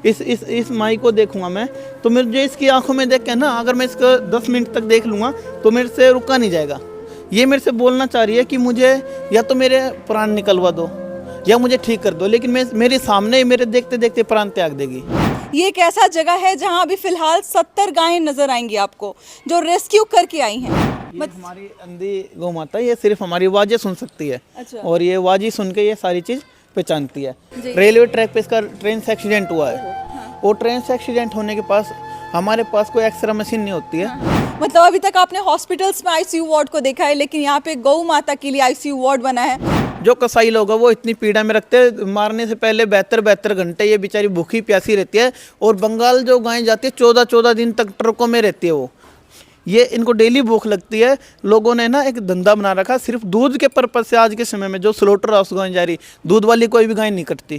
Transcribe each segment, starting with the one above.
इस माई को देखूंगा मैं तो मुझे इसकी आंखों में देख के ना, अगर मैं इसको 10 मिनट तक देख लूँगा तो मेरे से रुका नहीं जाएगा। ये मेरे से बोलना चाह रही है कि मुझे या तो मेरे प्राण निकलवा दो या मुझे ठीक कर दो, लेकिन मेरे सामने ही मेरे देखते देखते प्राण त्याग देगी। ये एक ऐसा जगह है जहां अभी फिलहाल 70 गायें नजर आएंगी आपको, जो रेस्क्यू करके आई हैं। ये हमारी अंधी गौ माता, ये सिर्फ हमारी आवाज़ें सुन सकती है। अच्छा। और ये आवाज़ ही सुन के ये सारी चीज़ पहचानती है। रेलवे ट्रैक पे इसका ट्रेन से एक्सीडेंट हुआ है। और ट्रेन से एक्सीडेंट होने के पास हमारे पास कोई एक्सरे मशीन नहीं होती है। मतलब अभी तक आपने हॉस्पिटल्स में आईसीयू वार्ड को देखा है, लेकिन यहाँ पे गौ माता के लिए आईसीयू वार्ड बना है। जो कसाई लोग हैं वो इतनी पीड़ा में रखते हैं, मारने से पहले 72 घंटे ये बेचारी भूखी प्यासी रहती है। और बंगाल जो गायें जाती है 14 दिन तक ट्रकों में रहती है वो, ये इनको डेली भूख लगती है। लोगों ने ना एक धंधा बना रखा सिर्फ दूध के पर्पज से। आज के समय में जो स्लोटर हाउस गायें जा रही, दूध वाली कोई भी गाय नहीं कटती।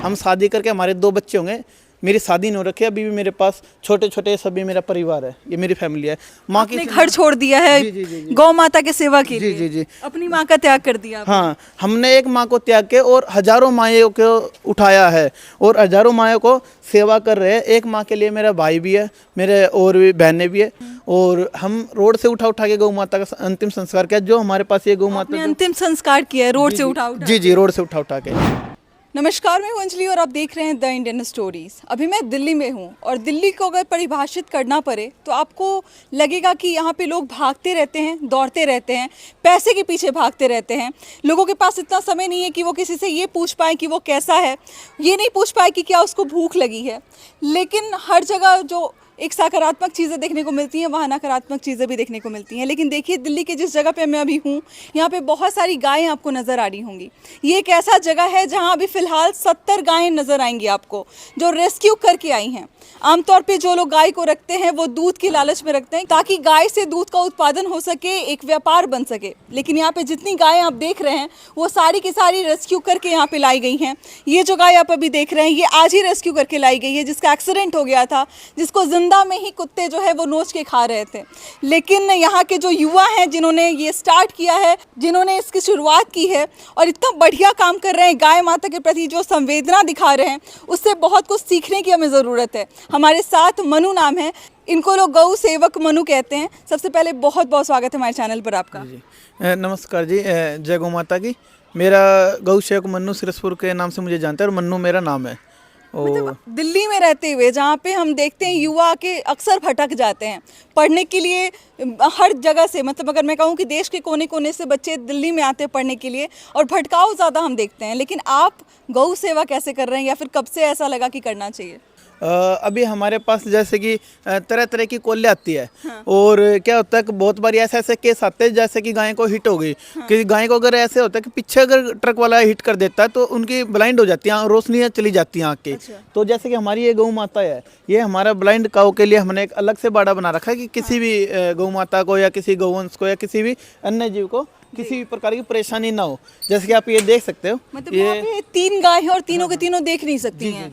हम शादी करके हमारे 2 बच्चे होंगे, मेरी शादी नहीं हो रखी है अभी भी, मेरे पास छोटे छोटे सभी मेरा परिवार है, ये मेरी फैमिली है। माँ की घर छोड़ दिया है गौ माता के सेवा के लिए। जी जी, अपनी माँ का त्याग कर दिया। हाँ, हमने एक माँ को त्याग के और हजारों माएँ को उठाया है और हजारों माएँ को सेवा कर रहे हैं। एक माँ के लिए मेरा भाई भी है, मेरे और भी बहनें भी है। और हम रोड से उठा के गौ माता का अंतिम संस्कार किया। जो हमारे पास ये गौ माता अंतिम संस्कार किया है रोड से उठा जी, रोड से उठा के। नमस्कार, मैं हूं अंजलि और आप देख रहे हैं द इंडियन स्टोरीज। अभी मैं दिल्ली में हूं और दिल्ली को अगर परिभाषित करना पड़े तो आपको लगेगा कि यहाँ पे लोग भागते रहते हैं, दौड़ते रहते हैं, पैसे के पीछे भागते रहते हैं। लोगों के पास इतना समय नहीं है कि वो किसी से ये पूछ पाए कि वो कैसा है, ये नहीं पूछ पाए कि क्या उसको भूख लगी है। लेकिन हर जगह जो एक सकारात्मक चीज़ें देखने को मिलती हैं, वहाँ नकारात्मक चीज़ें भी देखने को मिलती हैं। लेकिन देखिए, दिल्ली के जिस जगह पे मैं अभी हूँ, यहाँ पे बहुत सारी गायें आपको नज़र आ रही होंगी। ये एक ऐसा जगह है जहाँ अभी फ़िलहाल 70 गायें नज़र आएंगी आपको, जो रेस्क्यू करके आई हैं। आमतौर पे जो लोग गाय को रखते हैं वो दूध की लालच में रखते हैं ताकि गाय से दूध का उत्पादन हो सके, एक व्यापार बन सके। लेकिन यहाँ पे जितनी गायें आप देख रहे हैं वो सारी की सारी रेस्क्यू करके यहाँ पे लाई गई हैं। ये जो गाय आप अभी देख रहे हैं ये आज ही रेस्क्यू करके लाई गई है, जिसका एक्सीडेंट हो गया था, जिसको जिंदा में ही कुत्ते जो है वो नोच के खा रहे थे। लेकिन यहाँ के जो युवा हैं जिन्होंने ये स्टार्ट किया है, जिन्होंने इसकी शुरुआत की है और इतना बढ़िया काम कर रहे हैं, गाय माता के प्रति जो संवेदना दिखा रहे हैं, उससे बहुत कुछ सीखने की हमें ज़रूरत है। हमारे साथ मनु नाम है, इनको लोग गौ सेवक मनु कहते हैं। सबसे पहले बहुत बहुत स्वागत है हमारे चैनल पर आपका। नमस्कार जी, जय गौ माता की। मेरा गौ सेवक मन्नू सिरसपुर के नाम से मुझे जानते हैं और मन्नू मेरा नाम है। मतलब दिल्ली में रहते हुए जहाँ पे हम देखते हैं युवा के अक्सर भटक जाते हैं पढ़ने के लिए हर जगह से, मतलब अगर मैं कहूँ कि देश के कोने कोने से बच्चे दिल्ली में आते हैं पढ़ने के लिए और भटकाव ज़्यादा हम देखते हैं। लेकिन आप गौ सेवा कैसे कर रहे हैं, या फिर कब से ऐसा लगा कि करना चाहिए? अभी हमारे पास जैसे कि तरह तरह की कॉलें आती है। हाँ। और क्या होता है कि बहुत बार ऐसे केस आते हैं जैसे कि गाय को हिट हो गई। हाँ। कि गाय को अगर ऐसे होता है कि पीछे अगर ट्रक वाला हिट कर देता है तो उनकी ब्लाइंड हो जाती है, रोशनी चली जाती है आँख की। अच्छा। तो जैसे कि हमारी ये गौ माता है, ये हमारा ब्लाइंड काऊ के लिए हमने एक अलग से बाड़ा बना रखा है कि किसी भी गौ माता को या किसी गौवंश को या किसी भी अन्य जीव को किसी भी प्रकार की परेशानी ना हो। जैसे कि आप ये देख सकते हो, मतलब ये 3 गाय है और तीनों के तीनों देख नहीं सकती हैं।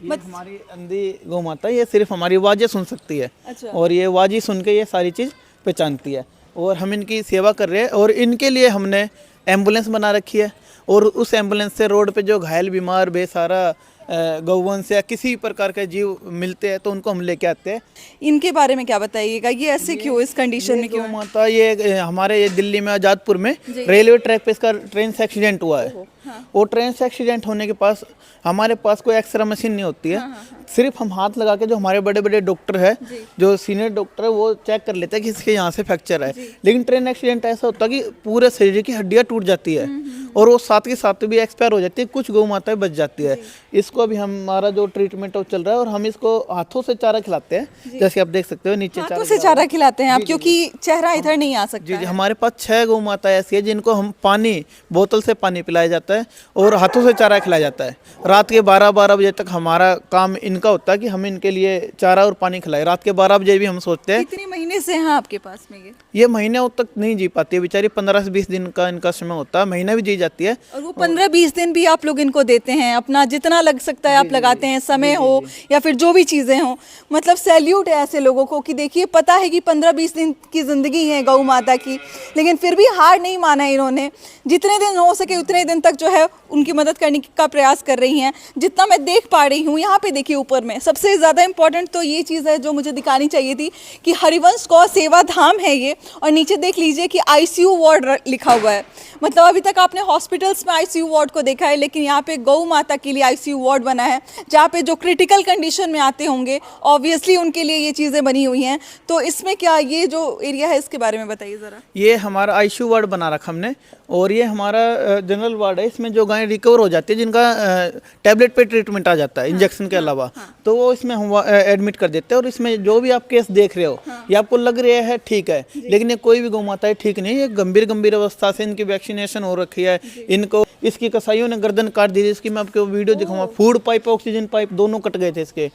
ये हमारी अंधी गौ माता, ये सिर्फ हमारी आवाज़ें सुन सकती है। अच्छा। और ये आवाज़ ही सुन के ये सारी चीज़ पहचानती है। और हम इनकी सेवा कर रहे हैं और इनके लिए हमने एम्बुलेंस बना रखी है। और उस एम्बुलेंस से रोड पे जो घायल, बीमार, बेसहारा गौवंश या किसी प्रकार के जीव मिलते हैं तो उनको हम लेके आते हैं। इनके बारे में क्या बताइएगा, ये ऐसे क्यों, इस कंडीशन में क्यों? गौ माता ये हमारे ये दिल्ली में आज़ादपुर में रेलवे ट्रैक पे इसका ट्रेन से एक्सीडेंट हुआ है। हाँ। और ट्रेन से एक्सीडेंट होने के पास हमारे पास कोई एक्सरे मशीन नहीं होती है। हाँ। सिर्फ हम हाथ लगा के, जो हमारे बड़े बड़े डॉक्टर है, जो सीनियर डॉक्टर है, वो चेक कर लेते हैं कि इसके यहाँ से फ्रैक्चर है। लेकिन ट्रेन एक्सीडेंट ऐसा होता है कि पूरे शरीर की हड्डियाँ टूट जाती है और वो साथ के साथ भी एक्सपायर हो जाती है। कुछ गौ माताएं बच जाती है। इसको अभी हमारा जो ट्रीटमेंट चल रहा है और हम इसको हाथों से चारा खिलाते हैं। जैसे आप देख सकते हो नीचे हाथों से चारा खिलाते हैं आप, क्योंकि चेहरा इधर नहीं आ सकता। जी, हमारे पास 6 गौ माता ऐसी है जिनको हम पानी, बोतल से पानी पिलाया जाता है और हाथों से चारा खिलाया जाता है। रात के 12 बजे तक हमारा काम इनका होता है कि हम इनके लिए चारा और पानी खिलाए। रात के 12 बजे भी हम सोचते हैं। कितने महीने से हैं आपके पास में ये महीने तक नहीं जी पाती है बेचारी, 15 से 20 दिन का इनका समय होता है, महीना भी जी जाती है। और वो 15-20 दिन भी आप लोग इनको देते हैं, अपना जितना लग सकता है आप लगाते हैं, समय हो या फिर जो भी चीज़ें हो। मतलब सैल्यूट है ऐसे लोगों को कि देखिए, पता है कि 15-20 दिन की ज़िंदगी है गौ माता की, लेकिन फिर भी हार नहीं माना इन्होंने। जितने दिन हो सके उतने दिन तक जो है उनकी मदद करने का प्रयास कर रही हैं। जितना मैं देख पा रही हूँ यहाँ पे देखिए ऊपर में सबसे ज़्यादा इम्पोर्टेंट तो ये चीज़ है जो मुझे दिखानी चाहिए थी कि हरिवंश गौ सेवा धाम है ये, और नीचे देख लीजिए कि ICU वार्ड लिखा हुआ है। मतलब अभी तक आपने हॉस्पिटल्स में ICU वार्ड को देखा है, लेकिन यहाँ पे गौ माता के लिए ICU वार्ड बना है, जहाँ पे जो क्रिटिकल कंडीशन में आते होंगे ऑब्वियसली उनके लिए ये चीज़ें बनी हुई हैं। तो इसमें क्या ये जो एरिया है इसके बारे में बताइए ज़रा। ये हमारा ICU वार्ड बना रखा हमने, और ये हमारा जनरल वार्ड है। इसमें जो गायें रिकवर हो जाती है, जिनका टैबलेट पे ट्रीटमेंट आ जाता है इंजेक्शन के अलावा, तो वो इसमें हम एडमिट कर देते हैं। और इसमें जो भी आप केस देख रहे हो ये आपको लग रहा है ठीक है, लेकिन ये कोई भी गौ माता है ठीक नहीं, ये गंभीर अवस्था से इनकी वैक्सीनेशन हो रखी है। इनको इसकी कसाईयों ने गर्दन काट दी थी। इसकी मैं आपको वीडियो दिखाऊंगा, फूड पाइप ऑक्सीजन पाइप दोनों कट गए थे इसके।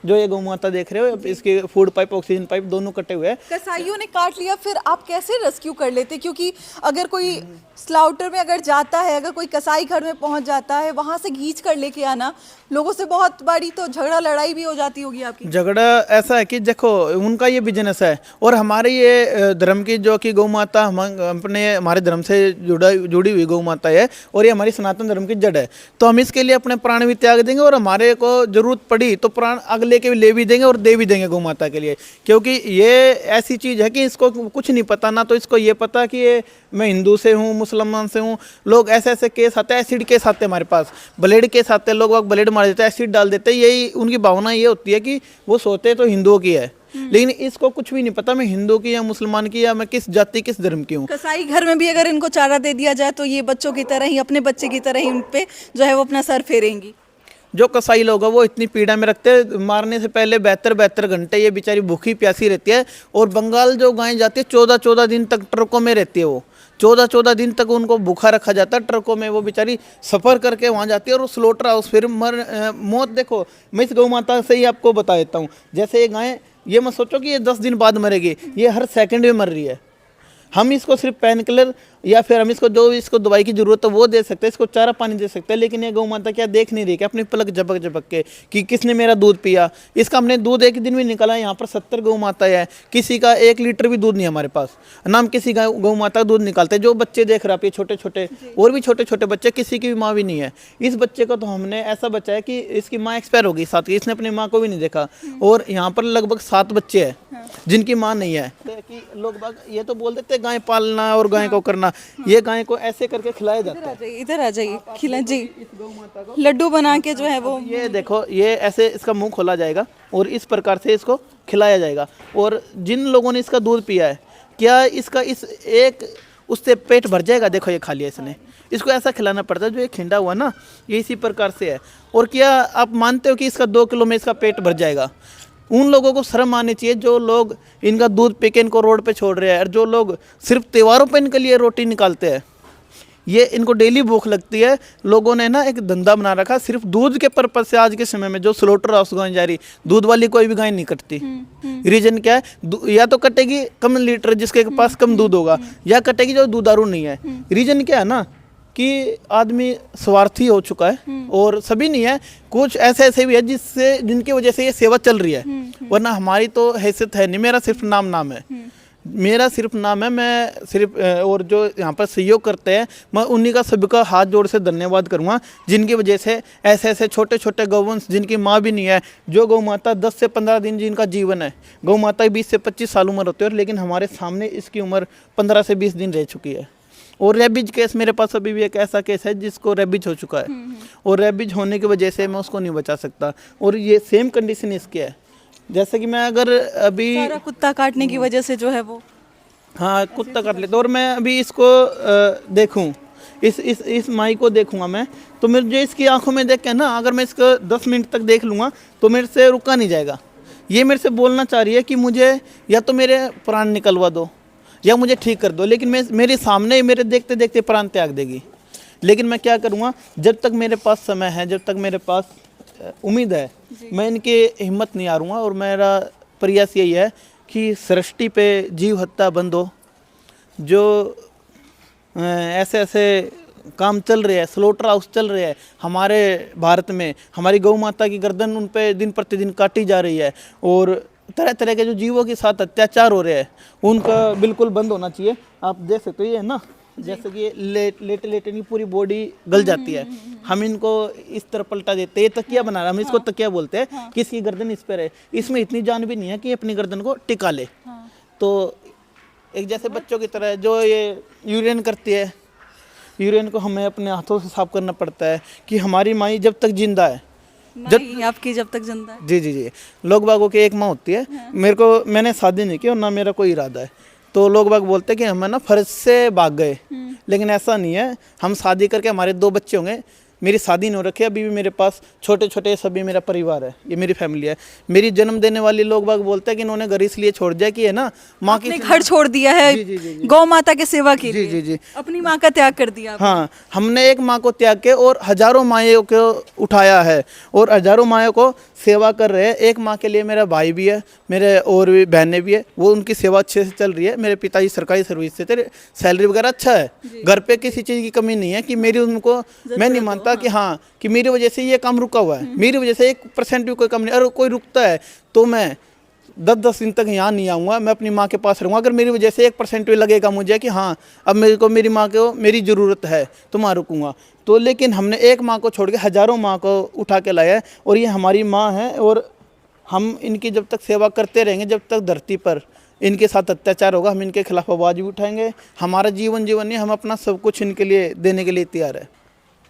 जो ये गौ माता देख रहे हो, इसके फूड पाइप ऑक्सीजन पाइप दोनों कटे हुए हैं। कसाईयों ने काट लिया, फिर आप कैसे रेस्क्यू कर लेते? क्योंकि अगर कोई स्लाउटर में अगर जाता है, अगर कोई कसाई घर में पहुंच जाता है, वहां से खींच कर लेके आना, लोगों से बहुत बड़ी तो झगड़ा लड़ाई भी हो जाती होगी आपकी। झगड़ा ऐसा है कि देखो उनका ये बिजनेस है, और हमारे ये धर्म की जो कि गौ माता हम अपने हमारे धर्म से जुड़ी हुई गौ माता है, और ये हमारी सनातन धर्म की जड़ है। तो हम इसके लिए अपने प्राण भी त्याग देंगे, और हमारे को जरूरत पड़ी तो प्राण अगले के भी ले भी देंगे और दे भी देंगे गौ माता के लिए। क्योंकि ये ऐसी चीज़ है कि इसको कुछ नहीं पता, ना तो इसको ये पता कि ये मैं हिंदू से हूँ, मुसलमान से हूँ। लोग ऐसे ऐसे केस आते हैं, एसिड केस आते हैं हमारे पास, ब्लेड केस आते हैं, लोग ब्लेड मार देते हैं, एसिड डाल देते हैं। यही उनकी भावना ये होती है कि वो सोते तो हिंदुओं की है, लेकिन इसको कुछ भी नहीं पता मैं हिंदू की या मुसलमान की या मैं किस जाति किस धर्म की हूँ। कसाई घर में भी अगर इनको चारा दे दिया जाए तो ये बच्चों की तरह ही, अपने बच्चे की तरह ही उन पे जो है वो अपना सर फेरेंगी। जो कसाई लोग हैं वो इतनी पीड़ा में रखते हैं, मारने से पहले 72 घंटे ये बेचारी भूखी प्यासी रहती है। और बंगाल जो गायें जाती है 14 दिन तक ट्रकों में रहती है, वो 14 दिन तक उनको भूखा रखा जाता है ट्रकों में। वो बेचारी सफ़र करके वहाँ जाती है, और स्लोटर हाउस फिर मौत। देखो मैं इस गौ माता से ही आपको बता देता हूँ, जैसे ये गायें, ये मत सोचो कि ये 10 दिन बाद मरेगी, ये हर सेकंड में मर रही है। हम इसको सिर्फ पेन किलर या फिर हम इसको जो इसको दवाई की जरूरत है वो दे सकते हैं, इसको चारा पानी दे सकते हैं, लेकिन ये गौ माता क्या देख नहीं रही कि अपनी पलक झपक झपक के कि किसने मेरा दूध पिया। इसका हमने दूध एक दिन में निकाला। यहाँ पर 70 गौ माता है, किसी का 1 लीटर भी दूध नहीं हमारे पास। ना हम किसी का गौ माता का दूध निकालते हैं। जो बच्चे देख रहे हैं छोटे छोटे, और भी छोटे छोटे बच्चे, किसी की भी माँ भी नहीं है। इस बच्चे को तो हमने ऐसा बचाया कि इसकी माँ एक्सपायर हो गई साथ ही, इसने अपनी माँ को भी नहीं देखा। और यहाँ पर लगभग 7 बच्चे हैं जिनकी माँ नहीं है। कि लोग बाग ये तो बोल देते गाय पालना और गाय को करना, ये गाय को ऐसे करके खिलाया जाता है। इधर आ जाइए, खिला जी, लड्डू बना के जो है वो, ये देखो, ये ऐसे इसका मुंह खोला जाएगा और इस प्रकार से इसको खिलाया जाएगा। और जिन लोगों ने इसका दूध पिया है, क्या इसका इस एक उससे पेट भर जाएगा? देखो ये खा लिया इसने, इसको ऐसा खिलाना पड़ता है। जो ये खिंडा हुआ ना, ये इसी प्रकार से है। और क्या आप मानते हो कि इसका 2 किलो में इसका पेट भर जाएगा? उन लोगों को शर्म आनी चाहिए जो लोग इनका दूध पी के इनको रोड पे छोड़ रहे हैं, और जो लोग सिर्फ त्योहारों पे इनके लिए रोटी निकालते हैं। ये इनको डेली भूख लगती है। लोगों ने ना एक धंधा बना रखा सिर्फ दूध के पर्पज से। आज के समय में जो स्लोटर हाउस गाय जा रही, दूध वाली कोई भी गाय नहीं कटती। रीजन क्या है? या तो कटेगी कम लीटर जिसके पास कम दूध होगा, या कटेगी जो दूधारू नहीं है। रीजन क्या है ना कि आदमी स्वार्थी हो चुका है, और सभी नहीं है, कुछ ऐसे ऐसे भी है जिससे जिनकी वजह से ये सेवा चल रही है। वरना हमारी तो हैसियत है नहीं। मेरा सिर्फ नाम है, मेरा सिर्फ नाम है। मैं सिर्फ और जो यहाँ पर सहयोग करते हैं, मैं उन्हीं का सभी का हाथ जोड़ से धन्यवाद करूँगा, जिनकी वजह से ऐसे ऐसे छोटे छोटे गौवंश जिनकी माँ भी नहीं है, जो गौ माता 10 से 15 दिन जिनका जीवन है। गौ माता 20 से 25 साल उम्र होती है, लेकिन हमारे सामने इसकी उम्र 15 से 20 दिन रह चुकी है। और रेबीज केस मेरे पास अभी भी एक ऐसा केस है जिसको रेबीज हो चुका है, और रेबीज होने की वजह से मैं उसको नहीं बचा सकता। और ये सेम कंडीशन इसकी है, जैसे कि मैं अगर अभी सारा कुत्ता काटने की वजह से जो है वो, हाँ कुत्ता काट लेता, और मैं अभी इसको देखूं, इस माई को देखूंगा मैं, तो मुझे इसकी आंखों में देख के ना, अगर मैं इसको 10 मिनट तक देख लूँगा तो मेरे से रुका नहीं जाएगा। ये मेरे से बोलना चाह रही है कि मुझे या तो मेरे प्राण निकलवा दो या मुझे ठीक कर दो, लेकिन मेरे सामने मेरे देखते देखते प्राण त्याग देगी। लेकिन मैं क्या करूँगा, जब तक मेरे पास समय है, जब तक मेरे पास उम्मीद है, मैं इनकी हिम्मत नहीं हारूंगा। और मेरा प्रयास यही है कि सृष्टि पे जीव हत्या बंद हो। जो ऐसे ऐसे काम चल रहे हैं, स्लोटर हाउस चल रहे हैं हमारे भारत में, हमारी गौ माता की गर्दन उन पे दिन प्रतिदिन काटी जा रही है, और तरह तरह के जो जीवों के साथ अत्याचार हो रहे हैं, उनका बिल्कुल बंद होना चाहिए। आप देख सकते हो, ये है ना, जैसे कि लेटे लेटे इनकी पूरी बॉडी गल जाती है। हम इनको इस तरह पलटा देते हैं, ये तकिया बना रहा है, हम इसको तकिया बोलते हैं कि इसकी गर्दन इस पर है, इसमें इतनी जान भी नहीं है कि ये अपनी गर्दन को टिका ले। तो एक जैसे बच्चों की तरह जो ये यूरिन करती है, यूरिन को हमें अपने हाथों से साफ करना पड़ता है कि हमारी माई जब तक जिंदा है, आपकी जब तक जिंदा है। जी, लोग बागों की एक माँ होती है। मैंने शादी नहीं की और ना मेरा कोई इरादा है, तो लोग बाग बोलते हैं कि हम ना फर्ज से भाग गए, लेकिन ऐसा नहीं है। हम शादी करके हमारे 2 बच्चे होंगे, मेरी शादी नहीं हो रखी है, अभी भी मेरे पास छोटे छोटे सभी मेरा परिवार है, ये मेरी फैमिली है। मेरी जन्म देने वाले लोग बाग बोलते हैं कि इन्होंने घर इसलिए छोड़ दिया कि है ना माँ की घर छोड़ दिया है गौ माता के सेवा के लिए। जी, अपनी माँ का त्याग कर दिया। हाँ, हमने एक माँ को त्याग के और हजारों माएँ को उठाया है और हजारों माएँ को सेवा कर रहे हैं। एक माँ के लिए मेरा भाई भी है, मेरे और भी बहनें भी है, वो उनकी सेवा अच्छे से चल रही है। मेरे पिताजी सरकारी सर्विस से थे, सैलरी वगैरह अच्छा है, घर पे किसी चीज़ की कमी नहीं है कि मेरी उनको, मैं नहीं मानता कि हाँ कि मेरी वजह से ये काम रुका हुआ है, मेरी वजह से 1% भी कोई कम नहीं। अगर कोई रुकता है तो मैं 10-10 दिन तक यहाँ नहीं आऊँगा, मैं अपनी माँ के पास रहूँगा। अगर मेरी वजह से 1% भी लगेगा मुझे कि हाँ अब मेरे को मेरी माँ को मेरी ज़रूरत है तो मैं रुकूँगा। तो लेकिन हमने एक माँ को छोड़ के हज़ारों माँ को उठा के लाया है और ये हमारी माँ है और हम इनकी जब तक सेवा करते रहेंगे, जब तक धरती पर इनके साथ अत्याचार होगा, हम इनके खिलाफ आवाज़ भी उठाएंगे। हमारा जीवन नहीं, हम अपना सब कुछ इनके लिए देने के लिए तैयार है।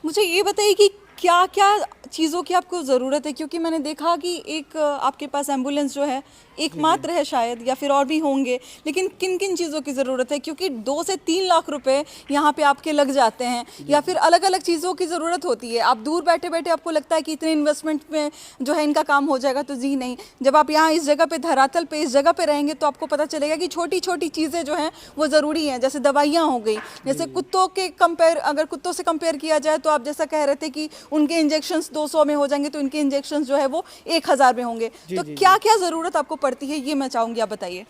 मुझे ये बताइए कि क्या क्या चीज़ों की आपको ज़रूरत है, क्योंकि मैंने देखा कि एक आपके पास एम्बुलेंस जो है एकमात्र है शायद, या फिर और भी होंगे, लेकिन किन किन चीज़ों की ज़रूरत है? क्योंकि 2 से 3 लाख रुपए यहाँ पे आपके लग जाते हैं, या फिर अलग अलग चीज़ों की ज़रूरत होती है। आप दूर बैठे बैठे आपको लगता है कि इतने इन्वेस्टमेंट में जो है इनका काम हो जाएगा, तो जी नहीं। जब आप यहाँ इस जगह पे धरातल पे इस जगह पे रहेंगे तो आपको पता चलेगा कि छोटी छोटी चीज़ें जो हैं वो ज़रूरी हैं। जैसे दवाइयाँ हो गई, जैसे कुत्तों के कंपेयर, अगर कुत्तों से कंपेयर किया जाए तो आप जैसा कह रहे थे कि उनके इंजेक्शंस 200 में हो जाएंगे, तो इनके इंजेक्शंस जो है वो 1000 में होंगे। तो क्या क्या ज़रूरत आपको पड़ती है, ये मैं चाहूँगी आप बताइए।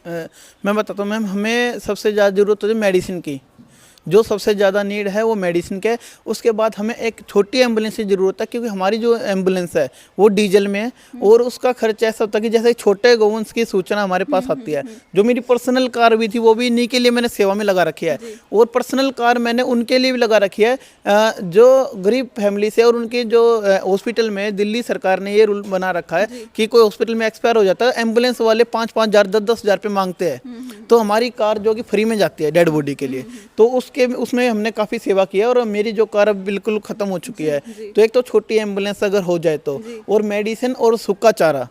मैं बताता हूँ मैम, हमें सबसे ज़्यादा ज़रूरत होती है मेडिसिन की। जो सबसे ज़्यादा नीड है वो मेडिसिन के। उसके बाद हमें एक छोटी एम्बुलेंस की ज़रूरत है, क्योंकि हमारी जो एम्बुलेंस है वो डीजल में है और उसका खर्च ऐसा होता है कि जैसे छोटे गौवंश की सूचना हमारे पास आती है। जो मेरी पर्सनल कार भी थी वो भी इन्हीं के लिए मैंने सेवा में लगा रखी है, और पर्सनल कार मैंने उनके लिए भी लगा रखी है जो गरीब फैमिली से, और उनके जो हॉस्पिटल में दिल्ली सरकार ने ये रूल बना रखा है कि कोई हॉस्पिटल में एक्सपायर हो जाता है, एम्बुलेंस वाले 5-5 हज़ार 10-10 हज़ार रुपये मांगते हैं, तो हमारी कार जो कि फ्री में जाती है डेड बॉडी के लिए, तो उसमें हमने काफ़ी सेवा की है। और मेरी जो कार अब बिल्कुल ख़त्म हो चुकी है, तो एक तो छोटी एम्बुलेंस अगर हो जाए तो, और मेडिसिन और सूखा चारा,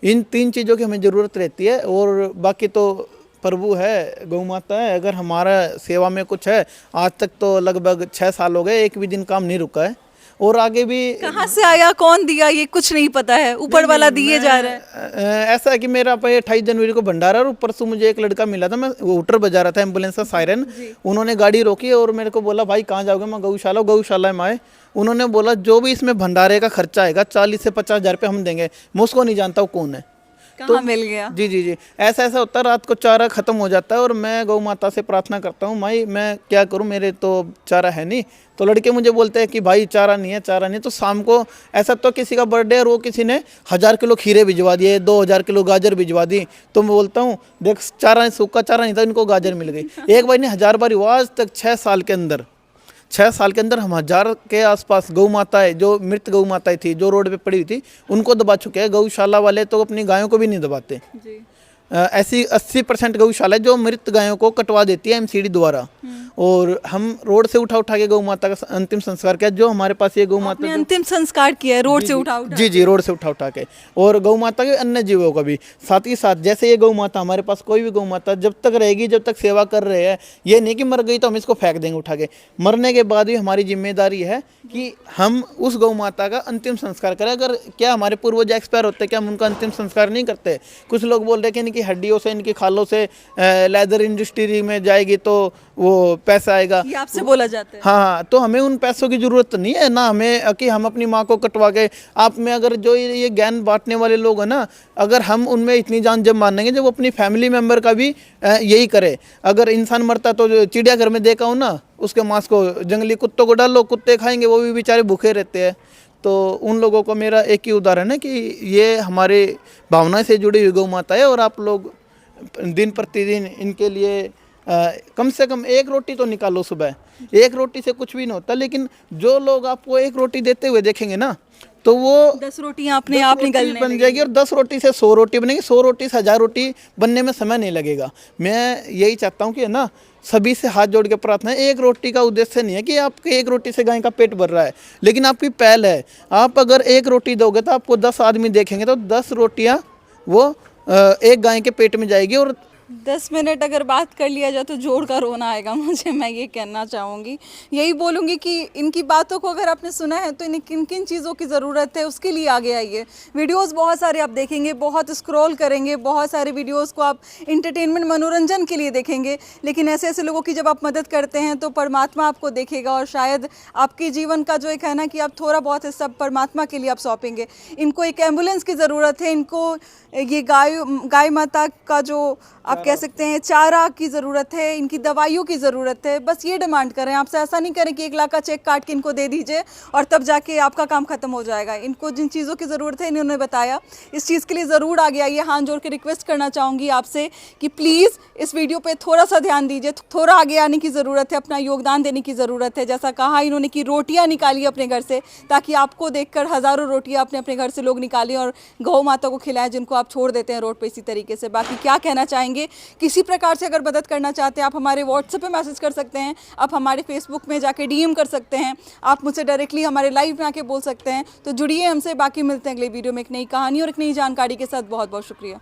इन 3 चीज़ों की हमें ज़रूरत रहती है। और बाकी तो प्रभु है, गौ माता है। अगर हमारा सेवा में कुछ है, आज तक तो लगभग 6 साल हो गए, एक भी दिन काम नहीं रुका है, और आगे भी। कहाँ से आया, कौन दिया, ये कुछ नहीं पता है, ऊपर वाला दिए जा रहा है। ऐसा है कि मेरा 28 जनवरी को भंडारा, और परसों मुझे एक लड़का मिला था, मैं हूटर बजा रहा था एम्बुलेंस का सायरन। उन्होंने गाड़ी रोकी और मेरे को बोला भाई कहाँ जाओगे? मैं गौशाला में आए। उन्होंने बोला जो भी इसमें भंडारे का खर्चा आएगा 40 से 50 हज़ार रुपये हम देंगे। मैं उसको नहीं जानता वो कौन है, तो मिल गया। जी, ऐसा होता है। रात को चारा खत्म हो जाता है और मैं गौ माता से प्रार्थना करता हूँ, माई मैं क्या करूँ, मेरे तो चारा है नहीं। तो लड़के मुझे बोलते हैं कि भाई चारा नहीं है। तो शाम को ऐसा तो किसी का बर्थडे और वो किसी ने 1000 किलो खीरे भिजवा दिए, 2000 किलो गाजर भिजवा दी। तो मैं बोलता हूँ देख, चारा सूखा चारा नहीं था, इनको गाजर मिल गई। एक बार नहीं 1000 बार हुआ। आज तक 6 साल के अंदर हम 1000 के आसपास गौ माताएं, जो मृत गौ माताएं थी जो रोड पे पड़ी हुई थी, उनको दबा चुके हैं। गौशाला वाले तो अपनी गायों को भी नहीं दबाते। ऐसी 80% गौशाला जो मृत गायों को कटवा देती है एमसीडी द्वारा, और हम रोड से उठा के गौ माता का अंतिम संस्कार किया। जो हमारे पास ये गौ माता अंतिम संस्कार किया है रोड से उठा जी रोड से उठा के, और गौ माता के अन्य जीवों का भी साथ ही साथ। जैसे ये गौ माता, हमारे पास कोई भी गौ माता जब तक रहेगी, जब तक सेवा कर रहे हैं, ये नहीं कि मर गई तो हम इसको फेंक देंगे उठा के। मरने के बाद भी हमारी जिम्मेदारी है कि हम उस गौ माता का अंतिम संस्कार करें। अगर क्या हमारे पूर्वज एक्सपायर होते, क्या हम उनका अंतिम संस्कार नहीं करते? कुछ लोग बोल रहे हैं कि इनकी हड्डियों से, इनकी खालों से लेदर इंडस्ट्री में जाएगी तो वो पैसा आएगा, ये आपसे बोला जाता है। हाँ, तो हमें उन पैसों की जरूरत नहीं है ना, हमें कि हम अपनी माँ को कटवा के। आप में अगर जो ये ज्ञान बांटने वाले लोग हैं ना, अगर हम उनमें इतनी जान जब मानेंगे जब अपनी फैमिली मेंबर का भी यही करे। अगर इंसान मरता तो चिड़ियाघर में देखा हो ना, उसके मांस को जंगली कुत्तों को डालो, कुत्ते खाएंगे, वो भी बेचारे भूखे रहते हैं। तो उन लोगों को मेरा एक ही उदाहरण है कि ये हमारे भावना से जुड़ी हुई गौ माता है, और आप लोग दिन प्रतिदिन इनके लिए कम से कम एक रोटी तो निकालो सुबह, एक रोटी से कुछ भी नहीं होता। लेकिन जो लोग आपको एक रोटी देते हुए देखेंगे ना, तो वो 10 रोटियां अपने आप 10 रोटी निकलने बन जाएगी, और 10 रोटी से 100 रोटी बनेगी, 100 रोटी से 1000 रोटी बनने में समय नहीं लगेगा। मैं यही चाहता हूँ कि है ना, सभी से हाथ जोड़ के प्रार्थना है, एक रोटी का उद्देश्य नहीं है कि आपके एक रोटी से गाय का पेट भर रहा है, लेकिन आपकी पहल है। आप अगर एक रोटी दोगे तो आपको 10 आदमी देखेंगे, तो 10 रोटियां वो एक गाय के पेट में जाएगी। और 10 मिनट अगर बात कर लिया जाए तो जोड़ का रोना आएगा मुझे। मैं ये कहना चाहूँगी, यही बोलूँगी कि इनकी बातों को अगर आपने सुना है तो इन्हें किन किन चीज़ों की ज़रूरत है उसके लिए आगे आइए। वीडियोस बहुत सारे आप देखेंगे, बहुत स्क्रॉल करेंगे, बहुत सारे वीडियोस को आप इंटरटेनमेंट मनोरंजन के लिए देखेंगे, लेकिन ऐसे ऐसे लोगों की जब आप मदद करते हैं तो परमात्मा आपको देखेगा, और शायद आपके जीवन का जो एक है ना कि आप थोड़ा बहुत हिस्सा परमात्मा के लिए आप सौंपेंगे। इनको एक एम्बुलेंस की ज़रूरत है, इनको ये गाय माता का जो आप कह सकते हैं चारा की ज़रूरत है, इनकी दवाइयों की ज़रूरत है। बस ये डिमांड करें आपसे, ऐसा नहीं करें कि 1 लाख का चेक काट के इनको दे दीजिए और तब जाके आपका काम ख़त्म हो जाएगा। इनको जिन चीज़ों की ज़रूरत है इन्होंने बताया, इस चीज़ के लिए ज़रूर आगे आइए। हाथ जोड़ के रिक्वेस्ट करना चाहूँगी आपसे कि प्लीज़ इस वीडियो पे थोड़ा सा ध्यान दीजिए, थोड़ा आगे आने की ज़रूरत है, अपना योगदान देने की ज़रूरत है। जैसा कहा इन्होंने कि रोटियाँ निकालिए अपने घर से, ताकि आपको देखकर हज़ारों रोटियाँ अपने अपने घर से लोग निकालें और गौ माता को खिलाएं, जिनको आप छोड़ देते हैं रोड पे इसी तरीके से। बाकी क्या कहना चाहेंगे, किसी प्रकार से अगर मदद करना चाहते हैं आप हमारे व्हाट्सएप पे मैसेज कर सकते हैं, आप हमारे फेसबुक में जाके डीएम कर सकते हैं, आप मुझसे डायरेक्टली हमारे लाइव में आके बोल सकते हैं। तो जुड़िए हमसे, बाकी मिलते हैं अगले वीडियो में एक नई कहानी और एक नई जानकारी के साथ। बहुत बहुत शुक्रिया।